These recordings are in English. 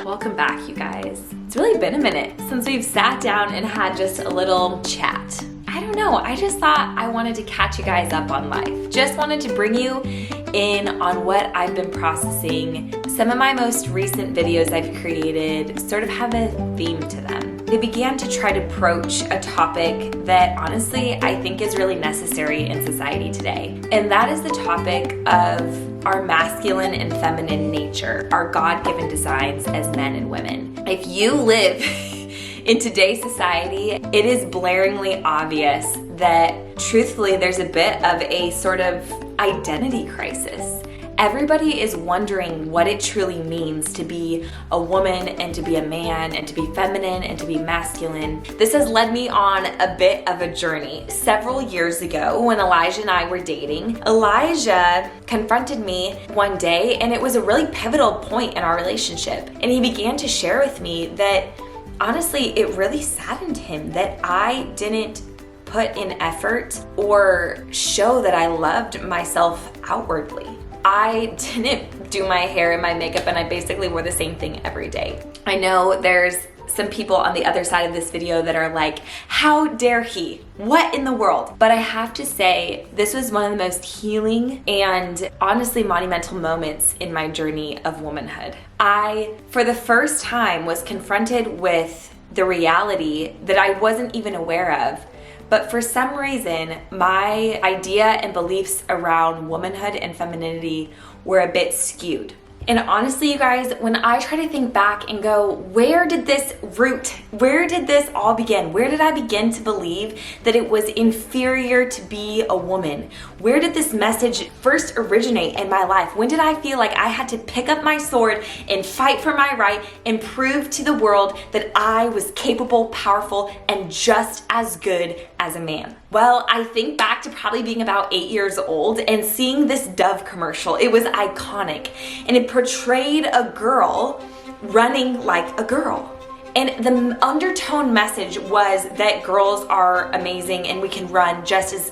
Welcome back, you guys. It's really been a minute since we've sat down and had just a little chat. I don't know, I just thought I wanted to catch you guys up on life. Just wanted to bring you in on what I've been processing. Some of my most recent videos I've created sort of have a theme to them. They began to try to approach a topic that honestly I think is really necessary in society today. And that is the topic of our masculine and feminine nature, our God-given designs as men and women. If you live in today's society, it is blaringly obvious that truthfully there's a bit of a sort of identity crisis. Everybody is wondering what it truly means to be a woman and to be a man and to be feminine and to be masculine. This has led me on a bit of a journey. Several years ago when Elijah and I were dating, Elijah confronted me one day, and it was a really pivotal point in our relationship. And he began to share with me that honestly, it really saddened him that I didn't put in effort or show that I loved myself outwardly. I didn't do my hair and my makeup, and I basically wore the same thing every day. I know there's some people on the other side of this video that are like, how dare he? What in the world? But I have to say, this was one of the most healing and honestly monumental moments in my journey of womanhood. I, for the first time, was confronted with the reality that I wasn't even aware of. But for some reason, my idea and beliefs around womanhood and femininity were a bit skewed. And honestly, you guys, when I try to think back and go, where did this all begin? Where did I begin to believe that it was inferior to be a woman? Where did this message first originate in my life? When did I feel like I had to pick up my sword and fight for my right and prove to the world that I was capable, powerful, and just as good as a man? Well, I think back to probably being about 8 years old and seeing this Dove commercial. It was iconic, and it portrayed a girl running like a girl. And the undertone message was that girls are amazing and we can run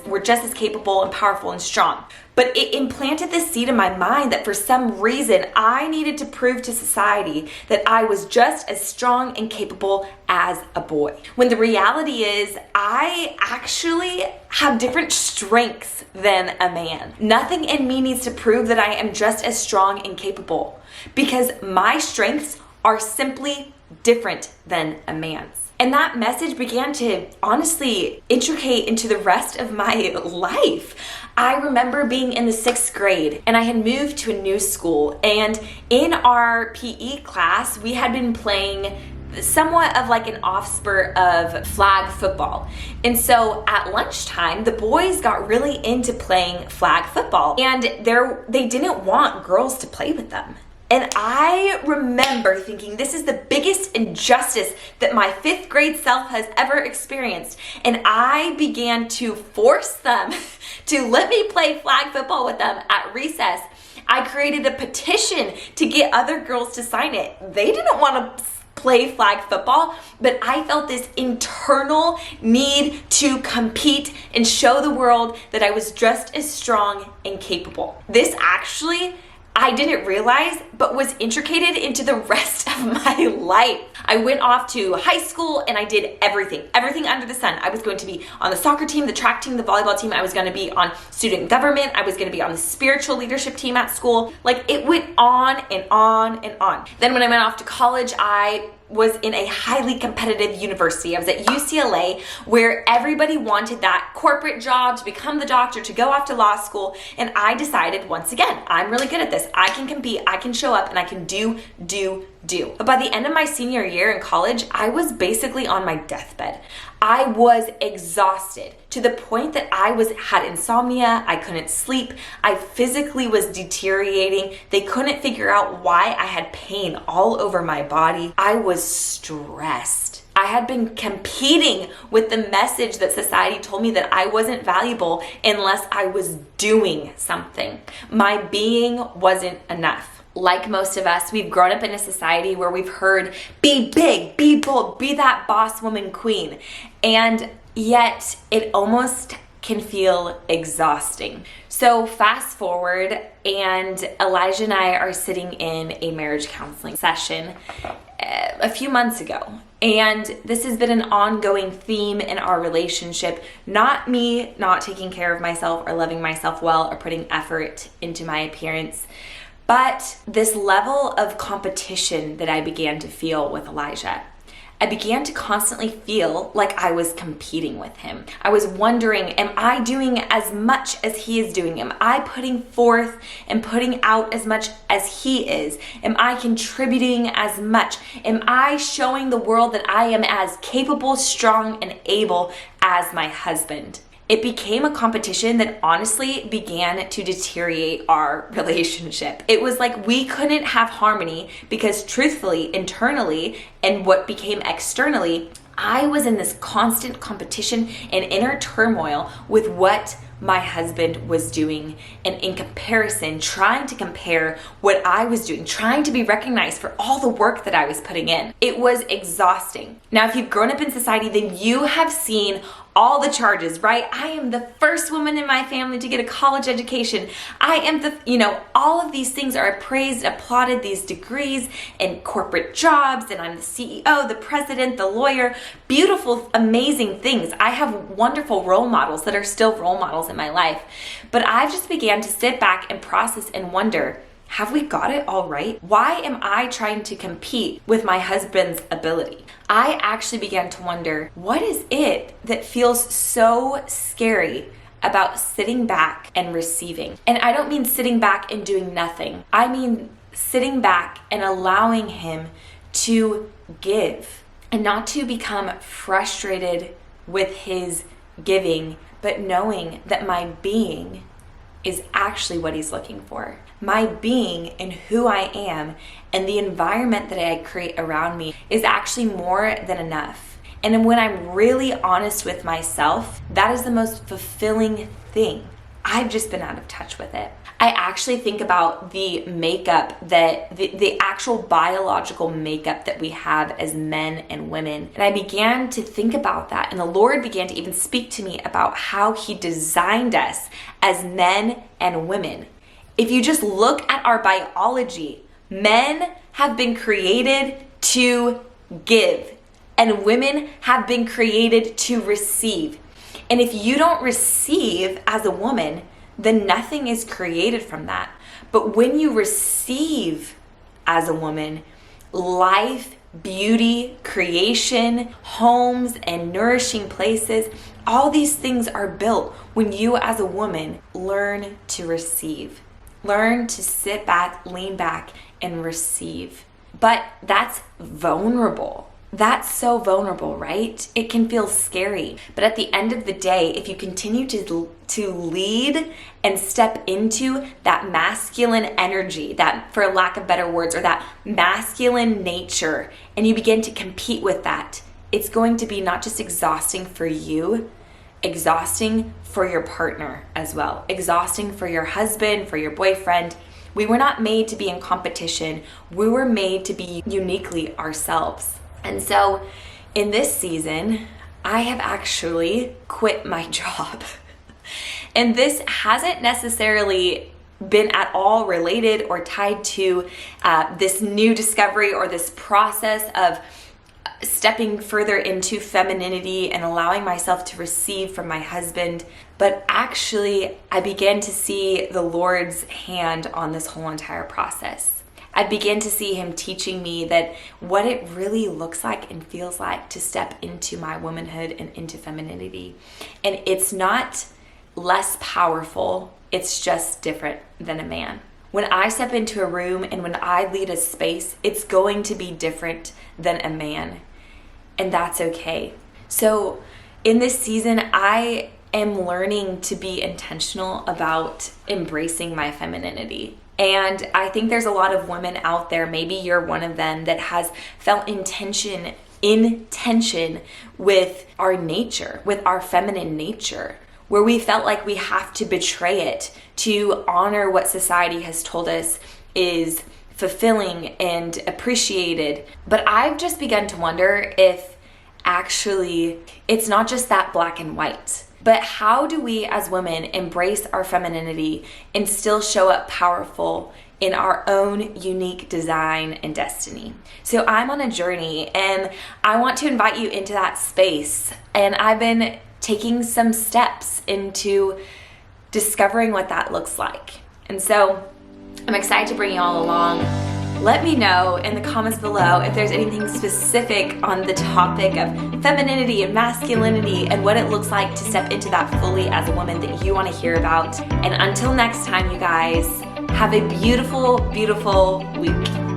we're just as capable and powerful and strong. But it implanted this seed in my mind that for some reason I needed to prove to society that I was just as strong and capable as a boy. When the reality is I actually have different strengths than a man. Nothing in me needs to prove that I am just as strong and capable, because my strengths are simply different than a man's. And that message began to honestly intricate into the rest of my life. I remember being in the 6th grade and I had moved to a new school, and in our PE class, we had been playing somewhat of like an offspurt of flag football. And so at lunchtime, the boys got really into playing flag football, and they didn't want girls to play with them. And I remember thinking, this is the biggest injustice that my 5th grade self has ever experienced. And I began to force them to let me play flag football with them at recess. I created a petition to get other girls to sign it. They didn't want to play flag football, but I felt this internal need to compete and show the world that I was just as strong and capable. This actually, I didn't realize, but was intricated into the rest of my life. I went off to high school and I did everything under the sun. I was going to be on the soccer team, the track team, the volleyball team. I was going to be on student government. I was going to be on the spiritual leadership team at school. Like, it went on and on and on. Then when I went off to college, I was in a highly competitive university. I was at UCLA, where everybody wanted that corporate job, to become the doctor, to go off to law school. And I decided, once again, I'm really good at this. I can compete, I can show up, and I can do. But by the end of my senior year in college, I was basically on my deathbed. I was exhausted to the point that I had insomnia. I couldn't sleep. I physically was deteriorating. They couldn't figure out why I had pain all over my body. I was stressed. I had been competing with the message that society told me that I wasn't valuable unless I was doing something. My being wasn't enough. Like most of us, we've grown up in a society where we've heard, be big, be bold, be that boss woman queen. And yet it almost can feel exhausting. So fast forward, and Elijah and I are sitting in a marriage counseling session a few months ago. And this has been an ongoing theme in our relationship. Not me not taking care of myself or loving myself well or putting effort into my appearance, but this level of competition that I began to feel with Elijah. I began to constantly feel like I was competing with him. I was wondering, am I doing as much as he is doing? Am I putting forth and putting out as much as he is? Am I contributing as much? Am I showing the world that I am as capable, strong, and able as my husband? It became a competition that honestly began to deteriorate our relationship. It was like we couldn't have harmony because truthfully, internally, and what became externally, I was in this constant competition and inner turmoil with what my husband was doing, and in comparison, trying to compare what I was doing, trying to be recognized for all the work that I was putting in. It was exhausting. Now, if you've grown up in society, then you have seen all the charges, right? I am the first woman in my family to get a college education. I am all of these things are praised, applauded, these degrees and corporate jobs, and I'm the CEO, the president, the lawyer, beautiful, amazing things. I have wonderful role models that are still role models in my life. But I've just began to sit back and process and wonder, have we got it all right? Why am I trying to compete with my husband's ability? I actually began to wonder, what is it that feels so scary about sitting back and receiving? And I don't mean sitting back and doing nothing. I mean sitting back and allowing him to give and not to become frustrated with his giving, but knowing that my being is actually what he's looking for. My being and who I am and the environment that I create around me is actually more than enough. And when I'm really honest with myself, that is the most fulfilling thing. I've just been out of touch with it. I actually think about the makeup that the actual biological makeup that we have as men and women. And I began to think about that. And the Lord began to even speak to me about how he designed us as men and women. If you just look at our biology, men have been created to give, and women have been created to receive. And if you don't receive as a woman, then nothing is created from that. But when you receive as a woman, life, beauty, creation, homes, and nourishing places, all these things are built when you as a woman learn to receive. Learn to sit back, lean back, and receive. But that's vulnerable. That's so vulnerable, right? It can feel scary. But at the end of the day, if you continue to lead and step into that masculine energy, that, for lack of better words, or that masculine nature, and you begin to compete with that, it's going to be not just exhausting for you, exhausting for your partner as well, exhausting for your husband, for your boyfriend. We were not made to be in competition. We were made to be uniquely ourselves. And so in this season, I have actually quit my job. And this hasn't necessarily been at all related or tied to this new discovery or this process of stepping further into femininity and allowing myself to receive from my husband. But actually, I began to see the Lord's hand on this whole entire process. I began to see him teaching me that what it really looks like and feels like to step into my womanhood and into femininity. And it's not less powerful, it's just different than a man. When I step into a room and when I lead a space, it's going to be different than a man. And that's okay. So in this season, I am learning to be intentional about embracing my femininity. And I think there's a lot of women out there, maybe you're one of them, that has felt in tension with our nature, with our feminine nature, where we felt like we have to betray it to honor what society has told us is fulfilling and appreciated. But I've just begun to wonder if actually it's not just that black and white. But how do we as women embrace our femininity and still show up powerful in our own unique design and destiny? So I'm on a journey and I want to invite you into that space. And I've been taking some steps into discovering what that looks like. And so I'm excited to bring you all along. Let me know in the comments below if there's anything specific on the topic of femininity and masculinity and what it looks like to step into that fully as a woman that you want to hear about. And until next time, you guys, have a beautiful, beautiful week.